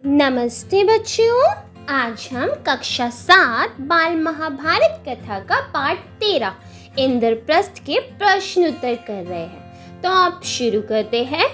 नमस्ते बच्चों। आज हम कक्षा 7 बाल महाभारत कथा का पाठ 13 इंद्रप्रस्थ के प्रश्न उत्तर कर रहे हैं। तो आप शुरू करते हैं।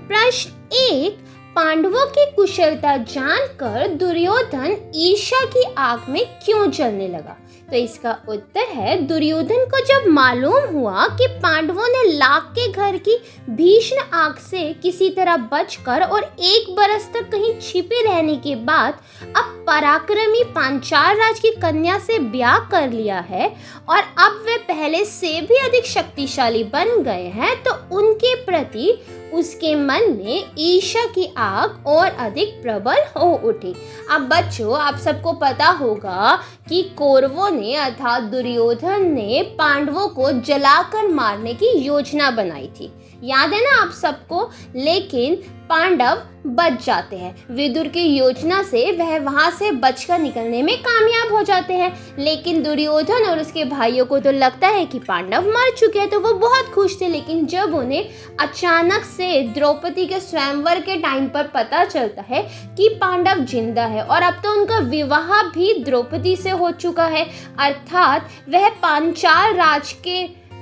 प्रश्न 1, पांडवों की कुशलता जानकर दुर्योधन ईर्ष्या की आग में क्यों जलने लगा? तो इसका उत्तर है, दुर्योधन को जब मालूम हुआ कि पांडवों ने लाख के घर की भीषण आग से किसी तरह बचकर और 1 बरस तक कहीं छिपे रहने के बाद अब पराक्रमी पांचाल राज की कन्या से ब्याह कर लिया है और अब वे पहले से भी अधिक शक्तिशाली बन गए हैं, तो उनके प्रति उसके मन में ईर्ष्या की आग और अधिक प्रबल हो उठी। अब बच्चों, आप सबको पता होगा कि कौरवों ने अर्थात दुर्योधन ने पांडवों को जलाकर मारने की योजना बनाई थी, याद है ना आप सबको। लेकिन पांडव बच जाते हैं। विदुर की योजना से वह वहां से बचकर निकलने में कामयाब हो जाते हैं। लेकिन दुर्योधन और उसके भाइयों को तो लगता है कि पांडव मर चुके हैं, तो वो बहुत खुश थे। लेकिन जब उन्हें अचानक से द्रौपदी के स्वयंवर के टाइम पर पता चलता है कि पांडव जिंदा है और अब तो उनका विवाह भी द्रौपदी से हो चुका है, अर्थात वह पांचाल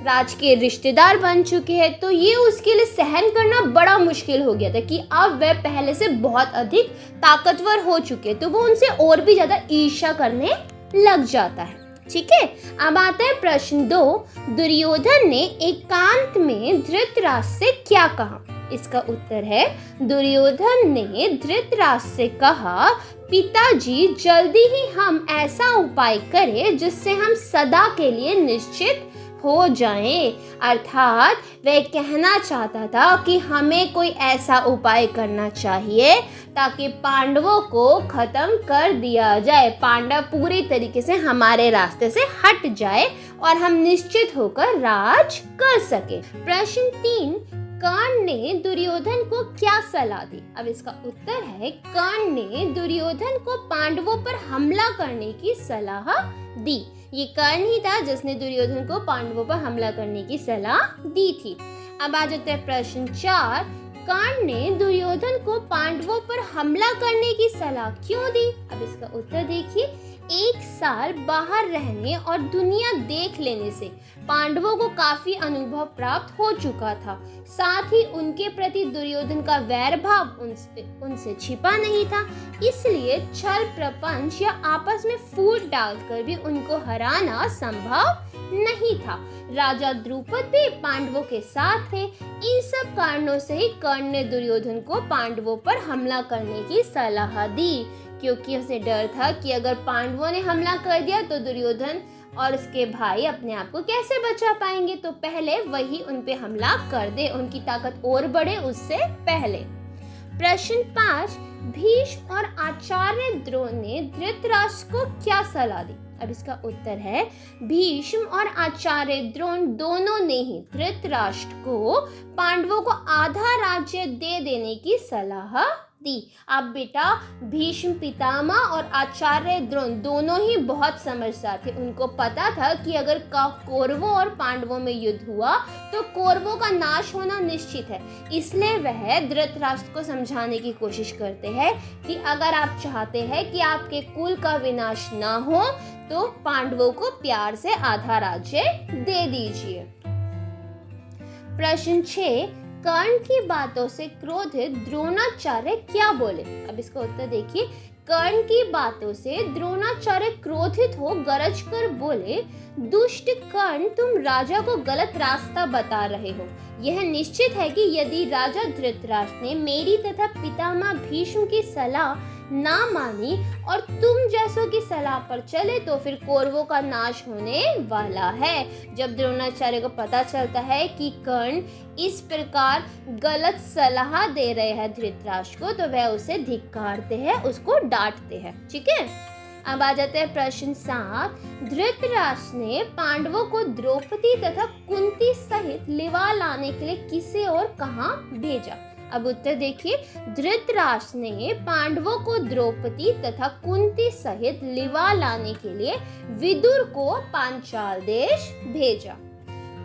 राज के रिश्तेदार बन चुके हैं, तो ये उसके लिए सहन करना बड़ा मुश्किल हो गया था कि अब वह पहले से बहुत अधिक ताकतवर हो चुके, तो वो उनसे और भी ज्यादा ईर्ष्या करने लग जाता है। ठीक है, अब आता है प्रश्न 2, दुर्योधन ने एकांत में धृतराष्ट्र से क्या कहा? इसका उत्तर है, दुर्योधन ने धृतराष्ट्र से कहा, पिताजी, जल्दी ही हम ऐसा उपाय करें जिससे हम सदा के लिए निश्चित हो जाएं। अर्थात वह कहना चाहता था कि हमें कोई ऐसा उपाय करना चाहिए ताकि पांडवों को खत्म कर दिया जाए, पांडव पूरी तरीके से हमारे रास्ते से हट जाए और हम निश्चित होकर राज कर सके। प्रश्न 3, कर्ण ने दुर्योधन को क्या सलाह दी? अब इसका उत्तर है, कर्ण ने दुर्योधन को पांडवों पर हमला करने की सलाह दी। ये कर्ण ही था जिसने दुर्योधन को पांडवों पर हमला करने की सलाह दी थी। अब आ जाता है प्रश्न 4, कर्ण ने दुर्योधन को पांडवों पर हमला करने की सलाह क्यों दी? अब इसका उत्तर देखिए, 1 साल बाहर रहने और दुनिया देख लेने से पांडवों को काफी अनुभव प्राप्त हो चुका था। साथ ही उनके प्रति दुर्योधन का वैर भाव उनसे छिपा नहीं था, इसलिए छल प्रपंच या आपस में फूट डालकर भी उनको हराना संभव नहीं था। राजा द्रुपद भी पांडवों के साथ थे। इन सब कारणों से ही कर्ण ने दुर्योधन को पांडवों पर हमला करने की सलाह दी, क्योंकि उसे डर था कि अगर पांडवों ने हमला कर दिया तो दुर्योधन और उसके भाई अपने आप को कैसे बचा पाएंगे, तो पहले वही उन पे हमला कर दे, उनकी ताकत और बढ़े उससे पहले। प्रश्न 5, भीष्म और आचार्य द्रोण ने धृतराष्ट्र को क्या सलाह दी? अब इसका उत्तर है, भीष्म और आचार्य द्रोण दोनों ने ही धृतराष्ट्र को पांडवों को आधा राज्य दे देने की सलाह दी। अब बेटा, भीष्म पितामह और आचार्य द्रोण दोनों ही बहुत समझदार थे। उनको पता था कि अगर कौरवों और पांडवों में युद्ध हुआ तो कौरवों का नाश होना निश्चित है। इसलिए वह धृतराष्ट्र को समझाने की कोशिश करते हैं कि अगर आप चाहते हैं कि आपके कुल का विनाश ना हो तो पांडवों को प्यार से आधा राज्य दे दीजिए। प्रश्न 6, कर्ण की बातों से क्रोधित द्रोणाचार्य क्या बोले? अब इसका उत्तर देखिए, कर्ण की बातों से द्रोणाचार्य क्रोधित हो गरज कर बोले, दुष्ट कर्ण, तुम राजा को गलत रास्ता बता रहे हो। यह निश्चित है कि यदि राजा धृतराष्ट्र ने मेरी तथा पितामह भीष्म की सलाह ना मानी और तुम जैसों की सलाह पर चले तो फिर कौरवों का नाश होने वाला है। जब द्रोणाचार्य को पता चलता है कि कर्ण इस प्रकार गलत सलाह दे रहे हैं धृतराष्ट्र को, तो वह उसे धिक्कारते हैं, उसको डांटते हैं। ठीक है, अब आ जाते हैं प्रश्न 7, धृतराष्ट्र ने पांडवों को द्रौपदी तथा कुंती सहित लिवा लाने के लिए किसे और कहां भेजा? अब उत्तर देखिए, धृतराष्ट्र ने पांडवों को द्रौपदी तथा कुंती सहित लिवा लाने के लिए विदुर को पांचाल देश भेजा।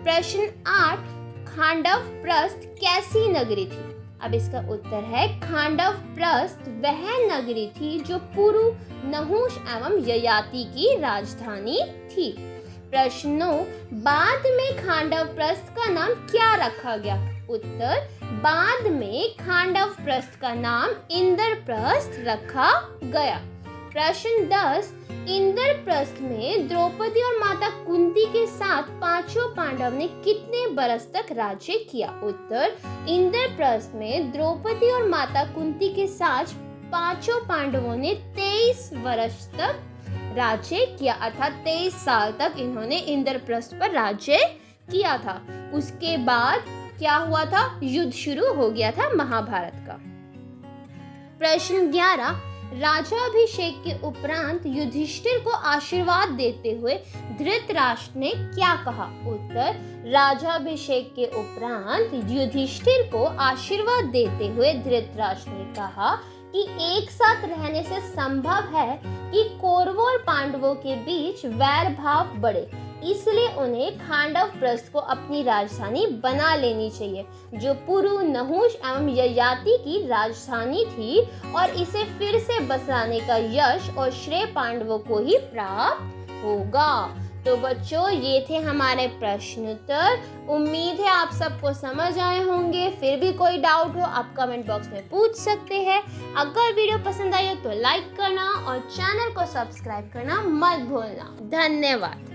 प्रश्न 8, खांडव प्रस्थ कैसी नगरी थी? अब इसका उत्तर है खांडवप्रस्थ वह नगरी थी जो पुरु, नहुष एवं ययाति की राजधानी थी। प्रश्नों, बाद में खांडवप्रस्थ का नाम क्या रखा गया? उत्तर, बाद में खांडवप्रस्थ का नाम इंद्रप्रस्थ रखा गया। प्रश्न 10, इंद्रप्रस्थ में द्रौपदी और माता कुंती के साथ पांचों पांडव ने कितने बरस तक राज्य किया? उत्तर, इंद्रप्रस्थ में द्रौपदी और माता कुंती के साथ पांचों पांडवों ने 23 वर्ष तक राज्य किया, अर्थात 23 साल तक इन्होंने इंद्रप्रस्थ पर राज्य किया था। उसके बाद क्या हुआ था? युद्ध शुरू हो गया था महाभारत का। प्रश्न 11, राजाभिषेक के उपरांत युधिष्ठिर को आशीर्वाद देते हुए धृतराष्ट्र ने क्या कहा? उत्तर, राजाभिषेक के उपरांत युधिष्ठिर को आशीर्वाद देते हुए धृतराष्ट्र ने कहा कि एक साथ रहने से संभव है कि कौरवों और पांडवों के बीच वैर भाव बढ़े, इसलिए उन्हें खांडवप्रस्थ को अपनी राजधानी बना लेनी चाहिए, जो पुरु, नहुष एवं ययाति की राजधानी थी, और इसे फिर से बसाने का यश और श्रेय पांडवों को ही प्राप्त होगा। तो बच्चों, ये थे हमारे प्रश्न उत्तर। उम्मीद है आप सबको समझ आए होंगे। फिर भी कोई डाउट हो आप कमेंट बॉक्स में पूछ सकते हैं। अगर वीडियो पसंद आई हो तो लाइक करना और चैनल को सब्सक्राइब करना मत भूलना। धन्यवाद।